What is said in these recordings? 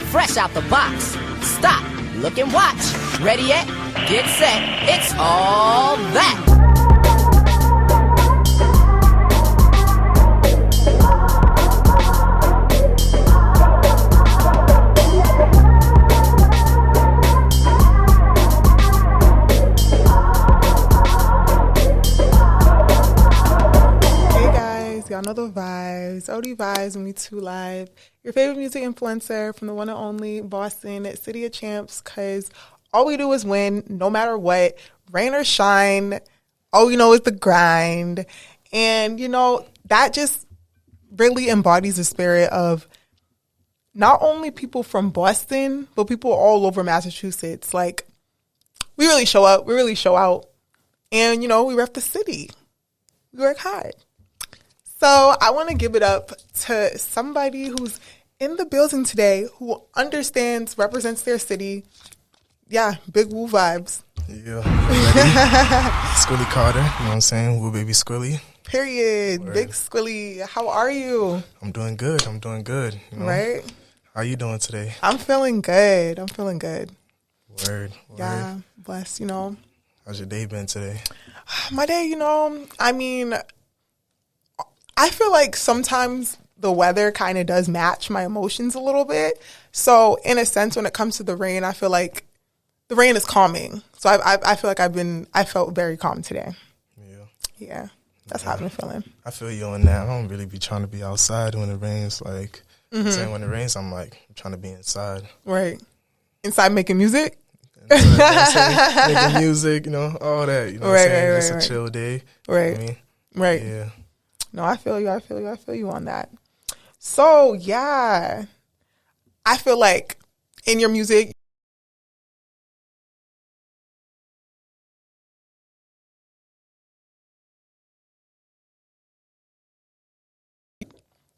fresh out the box. Stop, look and watch. Ready yet? Get set. It's all that. Y'all know the vibes. OD Vibes and Me Too Live. Your favorite music influencer from the one and only Boston City of Champs, because all we do is win no matter what, rain or shine. All we know is the grind. And, you know, that just really embodies the spirit of not only people from Boston, but people all over Massachusetts. Like, we really show up. We really show out. And, you know, we rep the city. We work hard. So I want to give it up to somebody who's in the building today, who understands, represents their city. Yeah, big woo vibes. Yeah. Squillie Carter, you know what I'm saying? Woo baby Squillie. Period. Word. Big Squillie. How are you? I'm doing good. You know? Right? How you doing today? I'm feeling good. Word. Yeah, blessed, you know. How's your day been today? My day, you know, I mean, I feel like sometimes the weather kind of does match my emotions a little bit. So in a sense, when it comes to the rain, I feel like the rain is calming. So I feel like I felt very calm today. Yeah. That's how I've been feeling. I feel you on that. I don't really be trying to be outside when it rains. Like, saying when it rains, I'm trying to be inside. Right. Inside making music? Making music, you know, all that. You know what I'm saying? It's a chill day. Right. You know what I mean? Right. Yeah. No, I feel you on that. So, yeah, I feel like in your music,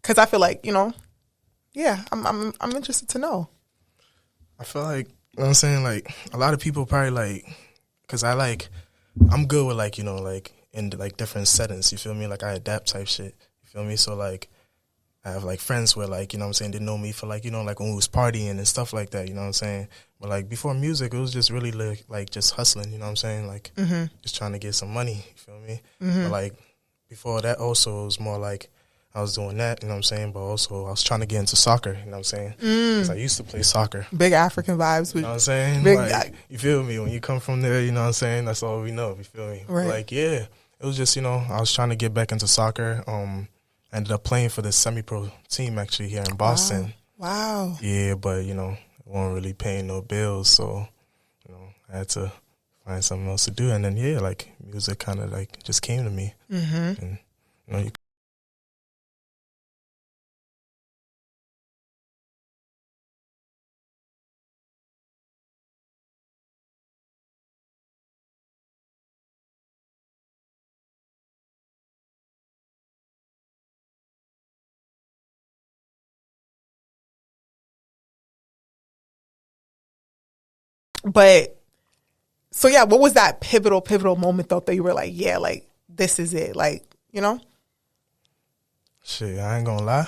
because I feel like, you know, yeah, I'm interested to know. I feel like, you know what I'm saying, like, a lot of people probably, like, because I'm good with, like, you know, like, in like different settings, you feel me? Like I adapt type shit, you feel me? So like I have like friends where like, you know what I'm saying, they know me for like, you know, like when we was partying and stuff like that, you know what I'm saying? But like before music, it was just really like just hustling, you know what I'm saying? Like just trying to get some money, you feel me? But like before that also, it was more like I was doing that, you know what I'm saying? But also I was trying to get into soccer, you know what I'm saying? Because I used to play soccer. Big African vibes. You know what I'm saying? Like, you feel me? When you come from there, you know what I'm saying? That's all we know, you feel me? Right. Like, yeah. It was just, you know, I was trying to get back into soccer. I ended up playing for the semi-pro team actually here in Boston. Wow. Yeah, but, you know, it wasn't really paying no bills. So, you know, I had to find something else to do. And then, yeah, like music kind of like just came to me. And, you know, But so yeah, what was that pivotal moment though that you were like, yeah, like this is it, like, you know? Shit, I ain't gonna lie.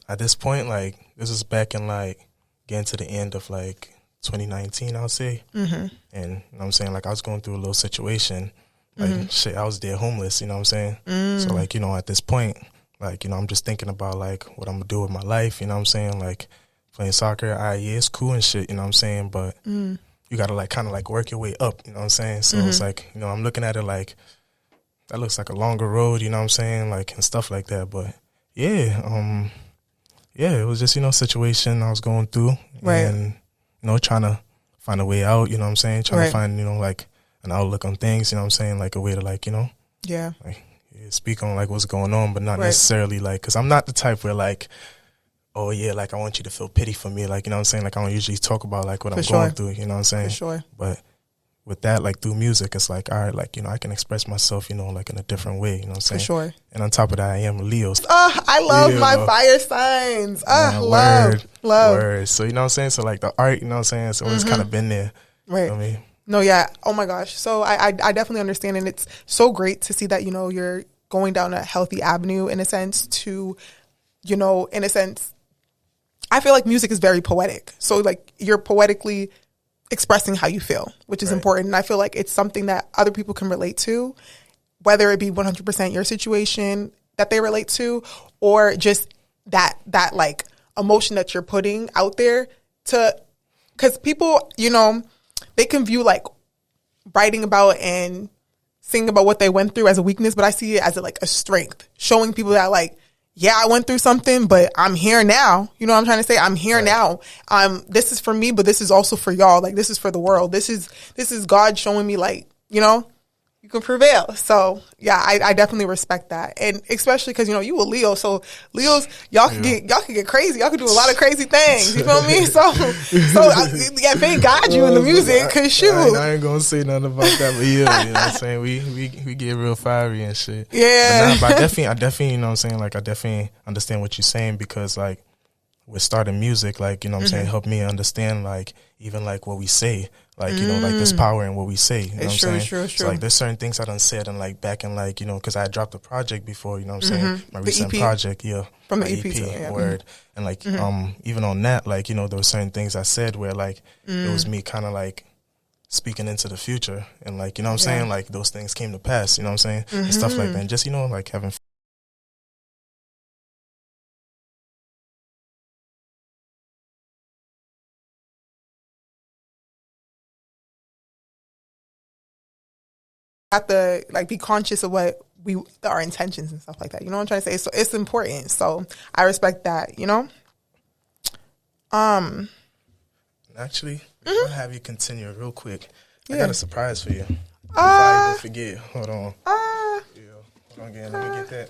At this point, like this is back in like getting to the end of like 2019, I would say. And you know what I'm saying, like I was going through a little situation. Like shit, I was dead homeless. You know what I'm saying? So like, you know, at this point, like, you know, I'm just thinking about like what I'm gonna do with my life. You know what I'm saying? Like playing soccer, yeah, it's cool and shit, you know what I'm saying? But you got to, like, kind of, like, work your way up, you know what I'm saying? So it's like, you know, I'm looking at it like, that looks like a longer road, you know what I'm saying? Like, and stuff like that. But, yeah, it was just, you know, situation I was going through. Right. And, you know, trying to find a way out, you know what I'm saying? Trying to find, you know, like, an outlook on things, you know what I'm saying? Like, a way to, like, you know? Yeah. Like, speak on, like, what's going on, but not necessarily, like, because I'm not the type where, like, oh, yeah, like, I want you to feel pity for me. Like, you know what I'm saying? Like, I don't usually talk about, like, what I'm going through, you know what I'm saying? For sure. But with that, like, through music, it's like, all right, like, you know, I can express myself, you know, like, in a different way, you know what I'm saying? For sure. And on top of that, I am a Leo. Oh, I love my fire signs. Love. Word. So, you know what I'm saying? So, like, the art, you know what I'm saying? So, it's kind of been there. Right. You know what I mean? No, yeah. Oh, my gosh. So, I definitely understand. And it's so great to see that, you know, you're going down a healthy avenue, in a sense, to, you know, in a sense, I feel like music is very poetic. So like you're poetically expressing how you feel, which is important. And I feel like it's something that other people can relate to, whether it be 100% your situation that they relate to, or just that like emotion that you're putting out there to, because people, you know, they can view like writing about and singing about what they went through as a weakness, but I see it as a strength, showing people that like, yeah, I went through something, but I'm here now. You know what I'm trying to say? I'm here now. This is for me, but this is also for y'all. Like, this is for the world. This is God showing me, like, you know, you can prevail. So yeah, I definitely respect that, and especially because, you know, you a Leo, so Leos, y'all can get crazy. Y'all can do a lot of crazy things. You feel me? So yeah, thank God you in the music, because shoot, I ain't gonna say nothing about that, but yeah, you know what I'm saying, we get real fiery and shit. Yeah, but I definitely, you know what I'm saying, like I definitely understand what you're saying, because like with starting music, like, you know what I'm saying, help me understand like even like what we say. Like, you know, like there's power in what we say. You know what I'm saying? True. So like there's certain things I done said and like back in like, you know, because I had dropped a project before, you know what I'm saying? My recent EP? project, yeah. From the my EP too, yeah. word. And like even on that, like, you know, there were certain things I said where like it was me kind of like speaking into the future, and like, you know what I'm saying? Like those things came to pass, you know what I'm saying? And stuff like that. And just, you know, like having have to like be conscious of what our intentions and stuff like that. You know what I'm trying to say? So it's important. So I respect that, you know? Actually, before I have you continue real quick, I got a surprise for you. Before I even forget. Hold on. Hold on again. Let me get that.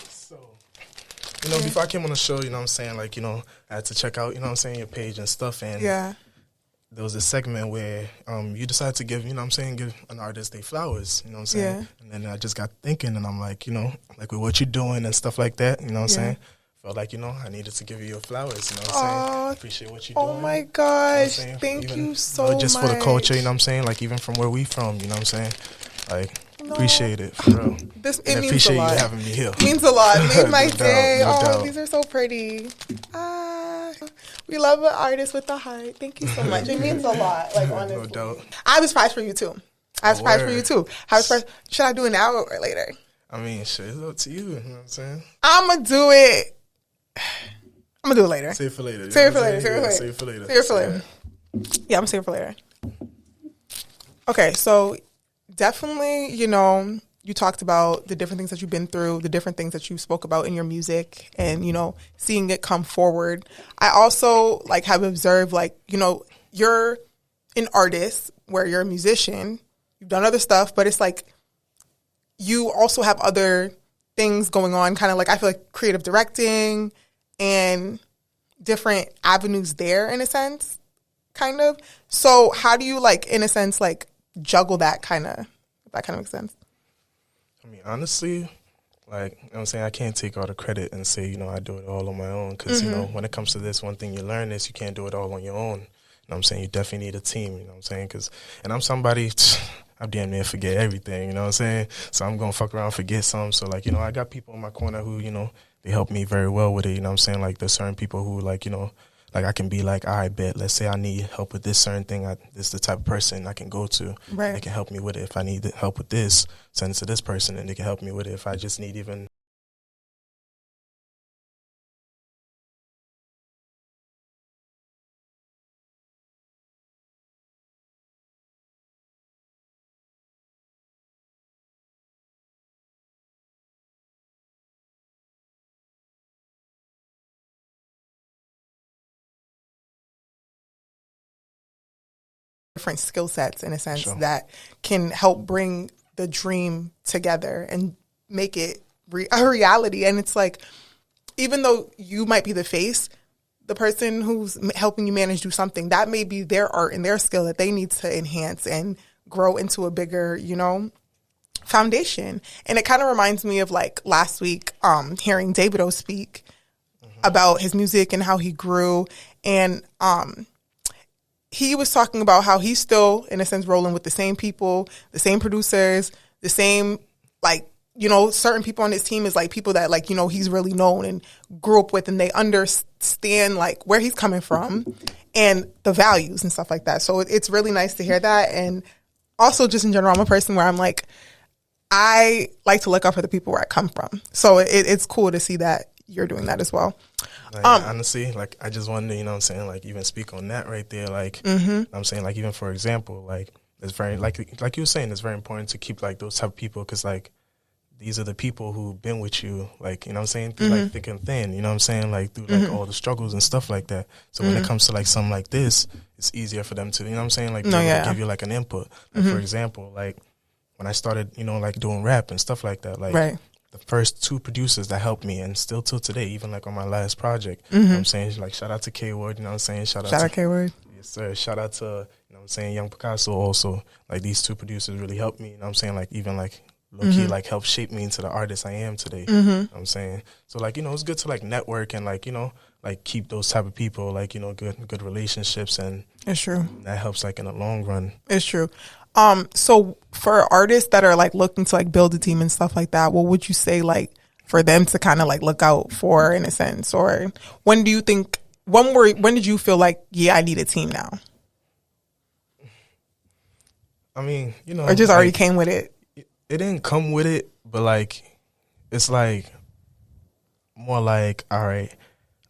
So, you know, before I came on the show, you know what I'm saying, like, you know, I had to check out, you know what I'm saying, your page and stuff. And there was a segment where you decided to give, you know what I'm saying, give an artist their flowers, you know what I'm saying? Yeah. And then I just got thinking, and I'm like, you know, like with what you're doing and stuff like that, you know what I'm saying? Felt like, you know, I needed to give you your flowers, you know what I'm saying? Appreciate what you're doing. Oh my gosh, you know thank you so much. much. Just for the culture, you know what I'm saying? Like even from where we from, you know what I'm saying? Like, appreciate it, for real. It means appreciate a lot. You having me here. It means a lot. It made my No day. doubt. These are so pretty. We love an artist with a heart. Thank you so much. It means a lot, like, honestly. No doubt. I have a surprise for you too. Should I do it now or later? I mean, shit, it's up to you, you know what I'm saying? I'm going to do it. I'm going to do it later. Save it for later. Save it for later. Yeah, I'm going to save it for later. Okay, so definitely, you know, you talked about the different things that you've been through, the different things that you spoke about in your music, and, you know, seeing it come forward. I also, like, have observed, like, you know, you're an artist where you're a musician. You've done other stuff, but it's like you also have other things going on, kind of like, I feel like creative directing and different avenues there in a sense, kind of. So how do you, like, in a sense, like, juggle that kind of, if that kind of makes sense? I mean, honestly, like, you know what I'm saying, I can't take all the credit and say, you know, I do it all on my own, because, you know, when it comes to this, one thing you learn is you can't do it all on your own. You know what I'm saying? You definitely need a team, you know what I'm saying? And I'm somebody, I'm damn near forget everything, you know what I'm saying? So I'm going to fuck around and forget some. So, like, you know, I got people in my corner who, you know, they help me very well with it, you know what I'm saying? Like, there's certain people who, like, you know, like I can be like, all right, bet, let's say I need help with this certain thing. This is the type of person I can go to. Right. They can help me with it. If I need help with this, send it to this person, and they can help me with it. If I just need even different skill sets in a sense that can help bring the dream together and make it a reality. And it's like, even though you might be the face, the person who's helping you manage do something, that may be their art and their skill that they need to enhance and grow into a bigger, you know, foundation. And it kind of reminds me of, like, last week, hearing Davido speak about his music and how he grew. And he was talking about how he's still, in a sense, rolling with the same people, the same producers, the same, like, you know, certain people on his team is like people that like, you know, he's really known and grew up with, and they understand like where he's coming from and the values and stuff like that. So it's really nice to hear that. And also just in general, I'm a person where I'm like, I like to look out for the people where I come from. So it's cool to see that you're doing that as well. Like, honestly, like I just wanted to, you know what I'm saying, like even speak on that right there. Like I'm saying, like even for example, like it's very like you were saying, it's very important to keep like those type of people, because like these are the people who've been with you, like, you know what I'm saying, through like thick and thin, you know what I'm saying, like through like all the struggles and stuff like that. So when it comes to like something like this, it's easier for them to, you know what I'm saying, like be able to give you like an input. Like for example, like when I started, you know, like doing rap and stuff like that, like the first 2 producers that helped me, and still till today, even like on my last project, you know what I'm saying, like shout out to K-Word, you know what I'm saying, shout out to K-Word. Yes sir, shout out to, you know what I'm saying, Young Picasso also. Like these 2 producers really helped me, you know what I'm saying, like even like low-key like helped shape me into the artist I am today. You know what I'm saying? So like, you know, it's good to like network and like, you know, like keep those type of people, like, you know, good relationships, and it's true. That helps like in the long run. It's true. So for artists that are like looking to like build a team and stuff like that, what would you say like for them to kind of like look out for in a sense? Or when do you think, when did you feel like, yeah, I need a team now? I mean, you know, or just already came with it? It didn't come with it, but like it's like more like, all right,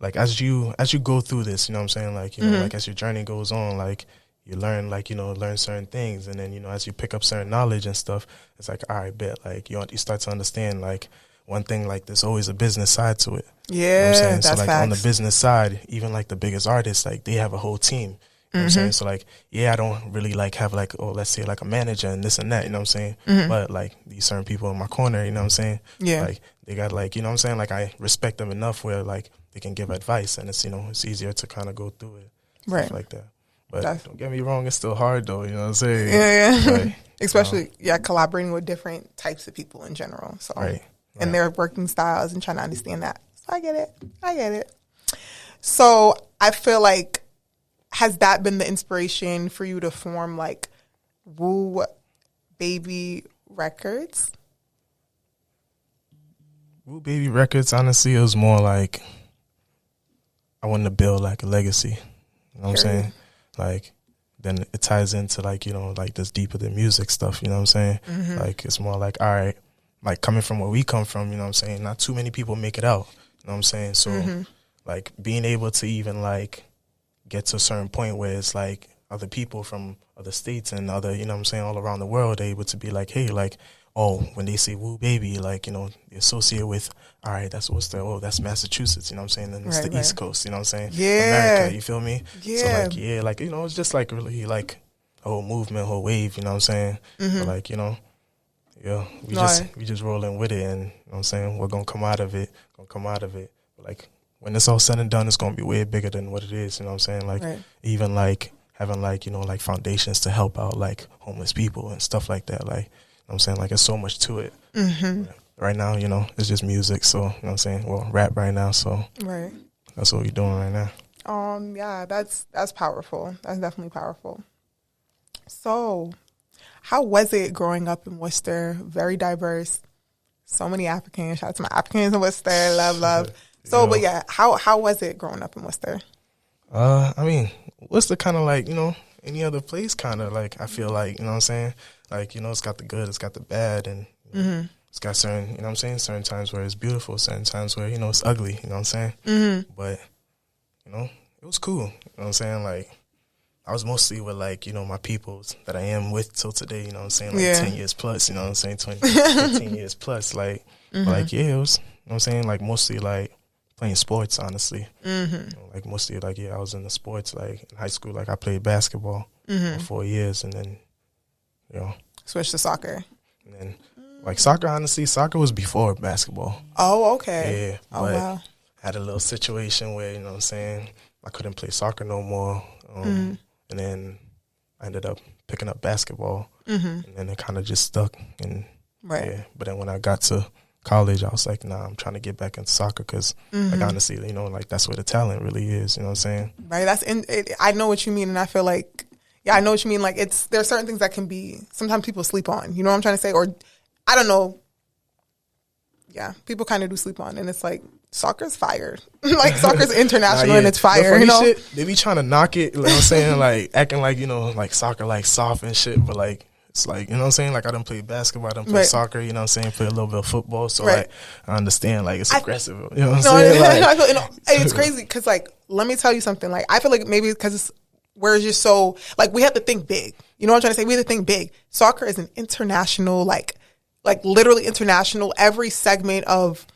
like as you go through this, you know what I'm saying, like, you know, like as your journey goes on, like you learn, like, you know, learn certain things, and then, you know, as you pick up certain knowledge and stuff, it's like, all right, bet, like you start to understand like one thing, like there's always a business side to it. Yeah, you know what I'm saying? that's so like facts. on the business side, even like the biggest artists, like they have a whole team. You know what I'm saying? So like, yeah, I don't really like have like, oh, let's say like a manager and this and that, you know what I'm saying? But like these certain people in my corner, you know what I'm saying? Yeah. Like they got like, you know what I'm saying? Like I respect them enough where like they can give advice, and it's, you know, it's easier to kind of go through it. Stuff like that. But don't get me wrong, it's still hard though, you know what I'm saying? Yeah. Like, especially, collaborating with different types of people in general. So, and their working styles and trying to understand that. So I get it. So I feel like, has that been the inspiration for you to form like Woo Baby Records? Woo Baby Records, honestly, it was more like I wanted to build like a legacy. You know what I'm saying? Like then it ties into like, you know, like this deeper than music stuff, you know what I'm saying? Like it's more like, all right, like coming from where we come from, you know what I'm saying? Not too many people make it out. You know what I'm saying? So like being able to even like get to a certain point where it's like other people from other states and other, you know what I'm saying, all around the world, they're able to be like, hey, like, oh, when they say Woo Baby, like, you know, they associate with, all right, that's that's Massachusetts, you know what I'm saying, and it's the East Coast, you know what I'm saying, America, you feel me? So like, like, you know, it's just like really like a whole movement, whole wave, you know what I'm saying? But like, you know, we just rolling with it, and you know what I'm saying, we're gonna come out of it. But like when it's all said and done, it's gonna be way bigger than what it is, you know what I'm saying? Like even like having like, you know, like foundations to help out like homeless people and stuff like that. Like, you know what I'm saying? Like there's so much to it. Right now, you know, it's just music, so you know what I'm saying? Well, rap right now, so that's what we're doing right now. Yeah, that's powerful. That's definitely powerful. So how was it growing up in Worcester? Very diverse. So many Africans. Shout out to my Africans in Worcester. Love. So, but yeah, how was it growing up in Worcester? I mean, Worcester kind of like, you know, any other place kind of like, I feel like, you know what I'm saying? Like, you know, it's got the good, it's got the bad, and you know, it's got certain, you know what I'm saying, certain times where it's beautiful, certain times where, you know, it's ugly, you know what I'm saying? But, you know, it was cool, you know what I'm saying? Like, I was mostly with, like, you know, my peoples that I am with till today, you know what I'm saying? Like 10 years plus, you know what I'm saying? 15 years plus, like, like, yeah, it was, you know what I'm saying? Like, mostly, like, playing sports, honestly. You know, like, mostly, like, I was in the sports, like, in high school, like, I played basketball for 4 years, and then, you know. Switched to soccer. And then, like, soccer, honestly, soccer was before basketball. Oh, okay. Yeah. Oh, but wow. I had a little situation where, you know what I'm saying, I couldn't play soccer no more. And then I ended up picking up basketball. And then it kind of just stuck. And, yeah. But then when I got to college, I was like, nah, I'm trying to get back into soccer because, like, honestly, you know, like, that's where the talent really is, you know what I'm saying? Right. I know what you mean, and I feel like, I know what you mean. Like, there are certain things that can be, sometimes people sleep on, you know what I'm trying to say? Or, I don't know, Yeah, people kind of do sleep on, and it's like soccer's fire. Like soccer's international and it's The fire. funny You know, shit, they be trying to knock it. You know what I'm saying? Like acting like like soccer like soft and shit, but like it's like you know what I'm saying. Like I done play basketball, I done play soccer. You know what I'm saying? Play a little bit of football, so like I understand like it's aggressive. You know what I'm saying? Like, I feel, it's crazy because like let me tell you something. Like I feel like maybe because we're just so like we have to think big. You know what I'm trying to say? We have to think big. Soccer is an international like literally international. Every segment of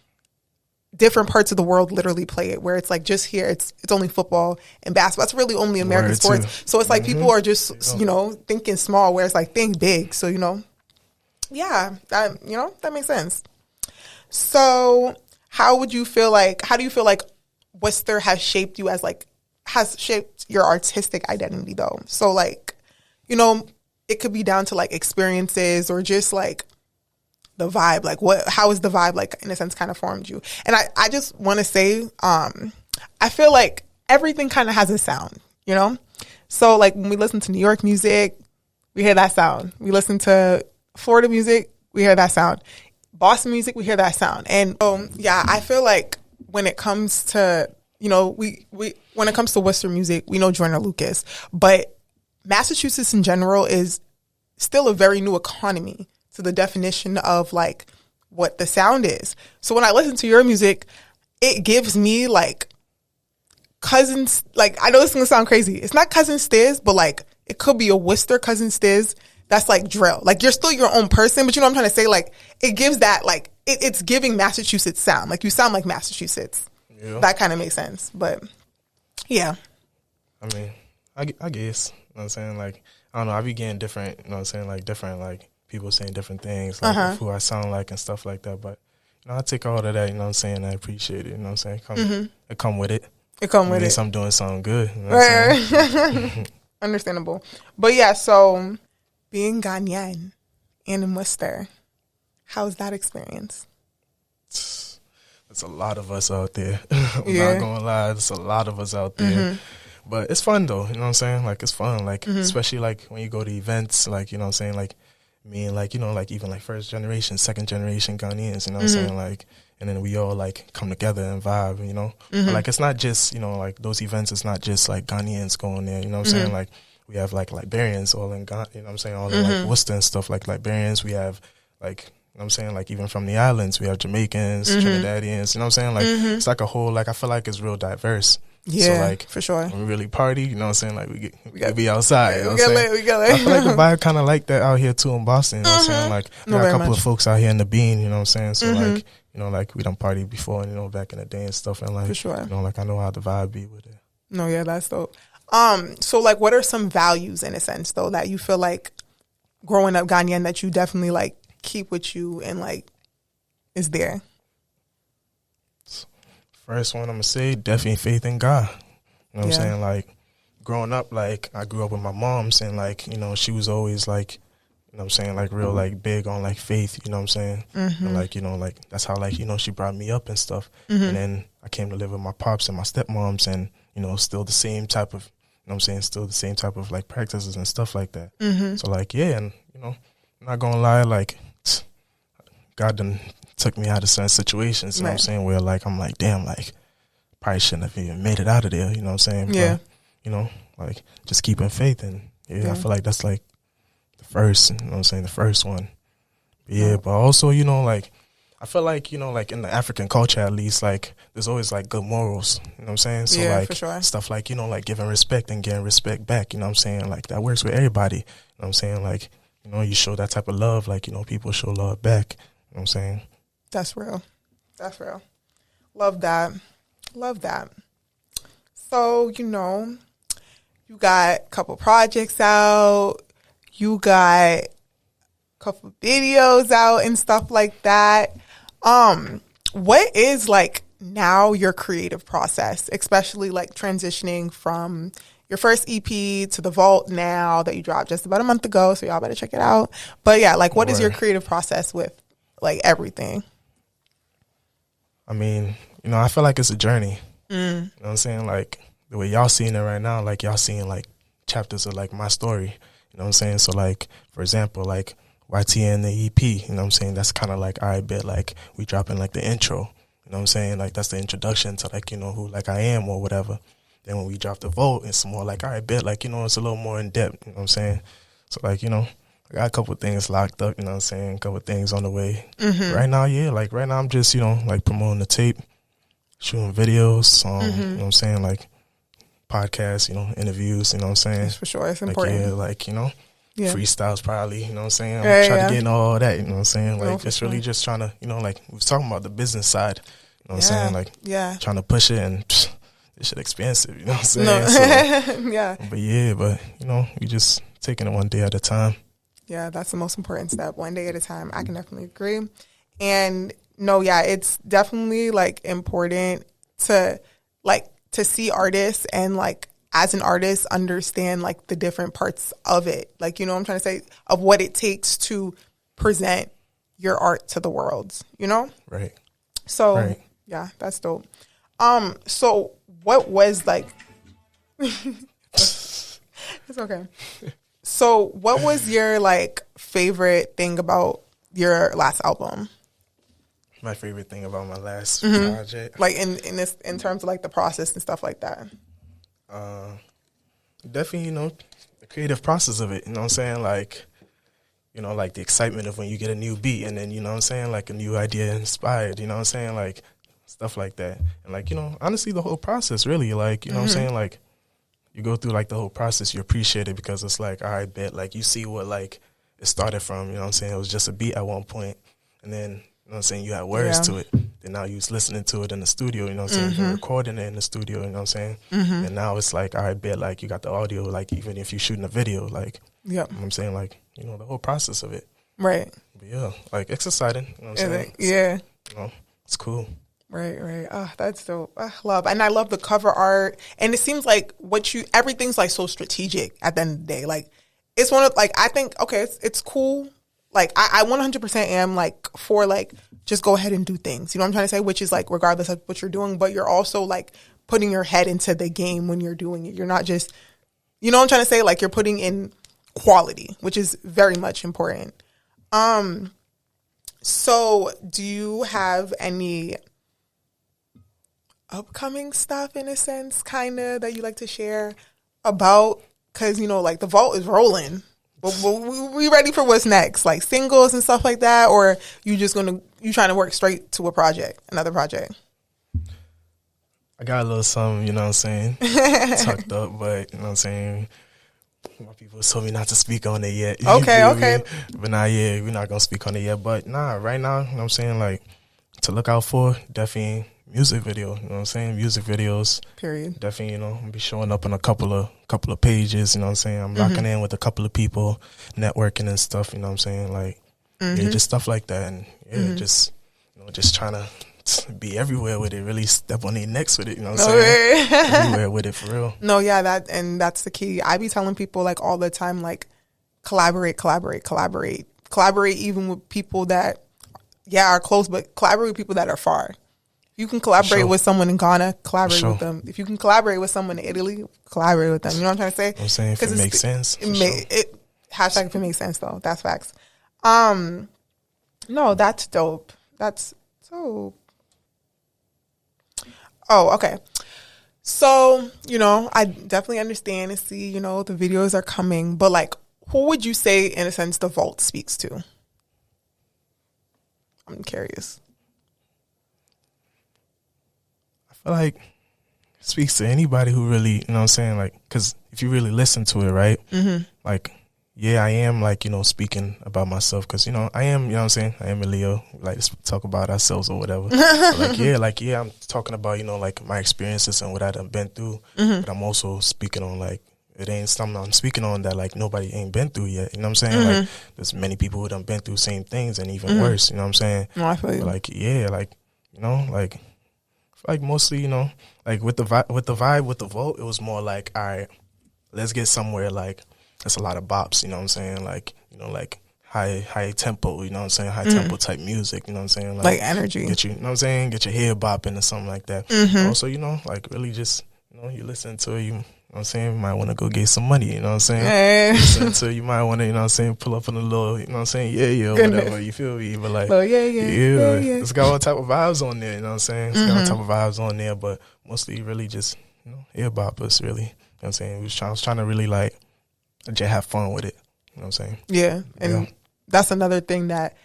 different parts of the world literally play it, where it's like just here it's only football and basketball. It's really only American sports. Too. So it's like people are just thinking small, where it's like think big. So that makes sense. So how do you feel like Worcester has shaped you has shaped your artistic identity though? So like it could be down to like experiences or just like the vibe, like how is the vibe like in a sense kind of formed you? And I just want to say, I feel like everything kind of has a sound, So like when we listen to New York music, we hear that sound. We listen to Florida music, we hear that sound. Boston music, we hear that sound. And I feel like when it comes to when it comes to Worcester music, we know Joyner Lucas, but Massachusetts in general is still a very new economy to the definition of like what the sound is. So when I listen to your music, it gives me like cousins. Like I know this is gonna sound crazy. It's not Cousin Stiz, but like it could be a Worcester Cousin Stiz. That's like drill. Like you're still your own person, but you know what I'm trying to say? Like it gives that like it's giving Massachusetts sound. Like you sound like Massachusetts. Yeah. That kind of makes sense. But yeah. I mean, I guess. You know what I'm saying? Like I don't know. I be getting different. You know what I'm saying? Like different like. People saying different things, like who I sound like and stuff like that. But, I take all of that, you know what I'm saying? I appreciate it, you know what I'm saying? It come with it. It come with it. I'm doing something good. You know what I'm saying? Understandable. But yeah, so being Ghanaian and in Worcester, how's that experience? There's a lot of us out there. I'm not going to lie. There's a lot of us out there. But it's fun, though. You know what I'm saying? Like, it's fun. Like, especially, like, when you go to events, like, you know what I'm saying? Like, me and like like even like first generation, second generation Ghanaians, you know what I'm saying, like, and then we all like come together and vibe, But, like it's not just like those events. It's not just like Ghanaians going there, you know what I'm saying. Like we have like Liberians all in Ghana, you know what I'm saying, all in like Worcester and stuff. Like Liberians, we have like you know what I'm saying, like even from the islands, we have Jamaicans, Trinidadians, you know what I'm saying. Like it's like a whole like I feel like it's real diverse. Yeah, so like for sure. When we really party, you know what I'm saying? Like we gotta be outside. You know what I'm saying? We get lit. I feel like the vibe kind of like that out here too in Boston. You know what I'm saying? Like we got a couple of folks out here in the Bean. You know what I'm saying? So like like we done partied before, back in the day and stuff. And like for sure. Like I know how the vibe be with it. No, yeah, that's dope. So like, what are some values in a sense though that you feel like growing up Ghanaian that you definitely like keep with you and like is there? First one I'm gonna say definitely faith in God. You know what I'm saying? Like growing up, like I grew up with my mom saying like, she was always like, you know what I'm saying, like real like big on like faith, you know what I'm saying? And like, like that's how like, she brought me up and stuff. And then I came to live with my pops and my stepmoms and, still the same type of, you know what I'm saying, still the same type of like practices and stuff like that. So like, yeah, and I'm not gonna lie, like God done took me out of certain situations, you know what I'm saying, where like I'm like, damn, like probably shouldn't have even made it out of there, you know what I'm saying? Yeah. But, like just keeping faith and I feel like that's like the first, you know what I'm saying, the first one. But but also, like I feel like, like in the African culture at least, like there's always like good morals, you know what I'm saying? So like for sure. Stuff like, like giving respect and getting respect back, you know what I'm saying? Like that works with everybody, you know what I'm saying? Like, you show that type of love, like, people show love back, you know what I'm saying? That's real. That's real. Love that. Love that. So, you got a couple projects out. You got a couple videos out and stuff like that. What is like now your creative process, especially like transitioning from your first EP to The Vault now that you dropped just about a month ago, so y'all better check it out. But yeah, like what is your creative process with like everything? I mean, I feel like it's a journey. You know what I'm saying? Like the way y'all seeing it right now, like y'all seeing like chapters of like my story. You know what I'm saying? So like, for example, like YTN the EP, you know what I'm saying? That's kind of like, all right, bet, like, we dropping like the intro, you know what I'm saying? Like, that's the introduction to, like, you know, who, like, I am or whatever. Then when we drop the vote, it's more like, all right, bet, like, you know, it's a little more in depth, you know what I'm saying? So, like, you know, I got a couple of things locked up, you know what I'm saying? A couple of things on the way. Right now, right now I'm just, you know, like, promoting the tape, shooting videos, you know what I'm saying? Like, podcasts, you know, interviews, you know what I'm saying? That's for sure. It's like, important. Yeah, like, you know. Yeah. Freestyles probably, you know what I'm saying? I'm trying to get into all that, you know what I'm saying? Like, it's really just trying to, you know, like, we was talking about the business side, you know what I'm saying? Like, trying to push it, and this shit expensive, you know what I'm saying? So, but you know, we just taking it one day at a time. Yeah, that's the most important step, one day at a time. I can definitely agree. And no, it's definitely, like, important to see artists and, like, as an artist, understand, like, the different parts of it. Like, you know what I'm trying to say? Of what it takes to present your art to the world, you know? Right. So, yeah, that's dope. So what was, like... It's okay. So what was your, like, favorite thing about your last album? My favorite thing about my last project? Like, in terms of, like, the process and stuff like that. Definitely, you know, the creative process of it, you know what I'm saying? Like, you know, like the excitement of when you get a new beat and then, you know what I'm saying, like a new idea inspired, you know what I'm saying? Like, stuff like that. And, like, you know, honestly, the whole process, really, like, you know what I'm saying? Like, you go through, like, the whole process, you appreciate it because it's like, all right, bet, like, you see what, like, it started from, you know what I'm saying? It was just a beat at one point, and then, you know what I'm saying, you had words to it. Then now you was listening to it in the studio, you know what I'm saying? You're recording it in the studio, you know what I'm saying? And now it's like, all right, bet, like, you got the audio, like, even if you're shooting a video, like, you know what I'm saying? Like, you know, the whole process of it. Right. But yeah, like, it's exciting, you know what I'm saying? Yeah. You know, it's cool. Right. Oh, that's dope. I love the cover art. And it seems like everything's, like, so strategic at the end of the day. Like, it's one of, like, I think, okay, it's cool. Like, I 100% am, like, for, like, just go ahead and do things. You know what I'm trying to say? Which is, like, regardless of what you're doing, but you're also, like, putting your head into the game when you're doing it. You're not just, you know what I'm trying to say? Like, you're putting in quality, which is very much important. So do you have any upcoming stuff, in a sense, kind of, that you like to share about? Because, you know, like, the vault is rolling. But we ready for what's next, like singles and stuff like that, or you trying to work straight to another project? I got a little something, you know what I'm saying, tucked up, but you know what I'm saying. My people told me not to speak on it yet. Okay. But we're not gonna speak on it yet. But right now, you know what I'm saying, like, to look out for, definitely music video, you know what I'm saying? Music videos. Period. Definitely, you know, I'll be showing up on a couple of pages, you know what I'm saying? I'm locking in with a couple of people, networking and stuff, you know what I'm saying? Like, just stuff like that. And just, you know, just trying to be everywhere with it, really step on their necks with it, you know what I'm saying? Everywhere with it, for real. No, yeah, that's the key. I be telling people, like, all the time, like, collaborate even with people that, are close, but collaborate with people that are far. You can collaborate with someone in Ghana, collaborate with them. If you can collaborate with someone in Italy, collaborate with them. You know what I'm trying to say? I'm saying, if it makes sense. Hashtag if it makes sense, though. That's facts. No, that's dope. That's dope. Oh, okay. So, you know, I definitely understand and see, you know, the videos are coming. But, like, who would you say, in a sense, the vault speaks to? I'm curious. Like, it speaks to anybody who really, you know what I'm saying, like, because if you really listen to it, right, like, I am, like, you know, speaking about myself, because, you know, I am, you know what I'm saying, I am a Leo, like, to talk about ourselves or whatever. But, I'm talking about, you know, like, my experiences and what I done been through, but I'm also speaking on, like, it ain't something I'm speaking on that, like, nobody ain't been through yet, you know what I'm saying? Like, there's many people who done been through same things and even worse, you know what I'm saying? No, I feel you. But, like, like, you know, like, mostly, you know, like, with the vibe with the vote, it was more like, all right, let's get somewhere, like, there's a lot of bops, you know what I'm saying, like, you know, like, high tempo, you know what I'm saying, high tempo type music, you know what I'm saying, like energy, get you know what I'm saying, get your head bopping or something like that. Also, you know, like, really just, you know, you listen to it, you what I'm saying, you might want to go get some money, you know what I'm saying? So you might want to, you know what I'm saying, pull up on a little, you know what I'm saying, yeah, whatever, you feel me? But like, yeah. It's got all type of vibes on there, you know what I'm saying? It's got all type of vibes on there, but mostly really just, you know, ear boppers, really. You know what I'm saying? I was trying to really like, just have fun with it, you know what I'm saying? Yeah, and that's another thing that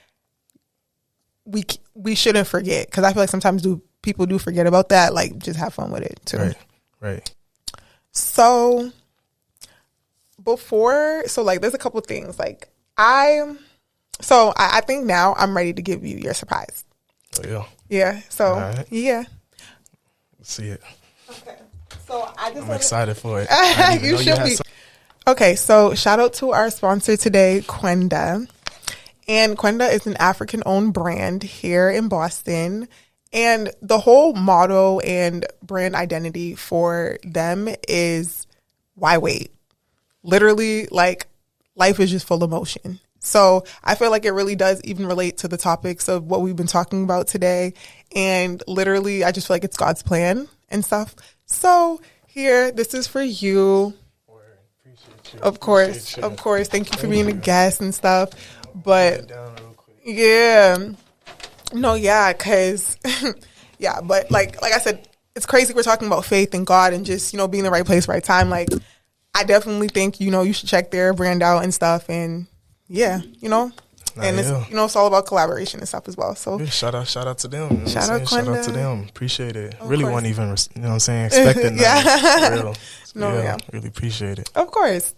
we shouldn't forget, because I feel like sometimes people do forget about that. Like, just have fun with it too. Right. So there's a couple things. Like I think now I'm ready to give you your surprise. Oh yeah. Yeah. So right. yeah. Let's see it. Okay. So I'm excited for it. You should be. Okay, so shout out to our sponsor today, Kwenda. And Kwenda is an African-owned brand here in Boston. And the whole motto and brand identity for them is, why wait? Literally, like, life is just full of motion. So I feel like it really does even relate to the topics of what we've been talking about today. And literally, I just feel like it's God's plan and stuff. So here, this is for you. Of course. Thank you for being a guest and stuff. But because but like I said, it's crazy we're talking about faith and God and just, you know, being in the right place, right time. Like, I definitely think, you know, you should check their brand out and stuff. And you know, it's, you know, it's all about collaboration and stuff as well. So shout out to them. You know shout out to them. Appreciate it. Really wasn't even, you know what I'm saying, expecting that. Real. Really appreciate it. Of course.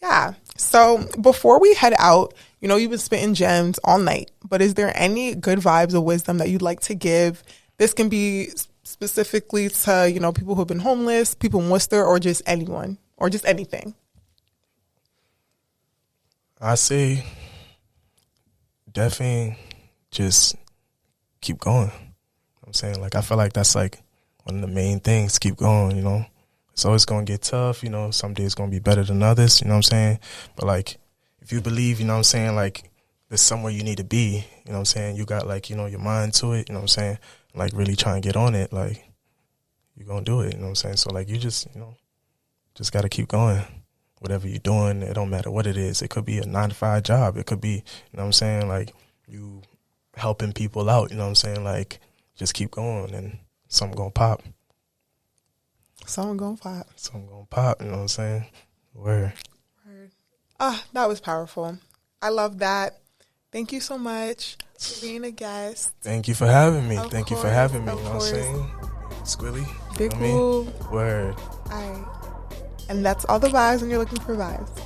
Yeah. So before we head out, you know, you've been spitting gems all night, but is there any good vibes of wisdom that you'd like to give? This can be specifically to, you know, people who've been homeless, people in Worcester, or just anyone, or just anything. I say definitely just keep going. I'm saying, like, I feel like that's like one of the main things, keep going, you know. It's always going to get tough, you know. Some days going to be better than others, you know what I'm saying? But, like, if you believe, you know what I'm saying, like, there's somewhere you need to be, you know what I'm saying? You got, like, you know, your mind to it, you know what I'm saying? Like, really trying to get on it, like, you're going to do it, you know what I'm saying? So, like, you just, you know, just got to keep going. Whatever you're doing, it don't matter what it is. It could be a 9-to-5 job. It could be, you know what I'm saying, like, you helping people out, you know what I'm saying? Like, just keep going and something going to pop. Something gonna pop, you know what I'm saying? Word. That was powerful. I love that. Thank you so much for being a guest. Thank you for having me. You know what I'm saying? Squillie. Big cool. Word. All right. And that's all the vibes when you're looking for vibes.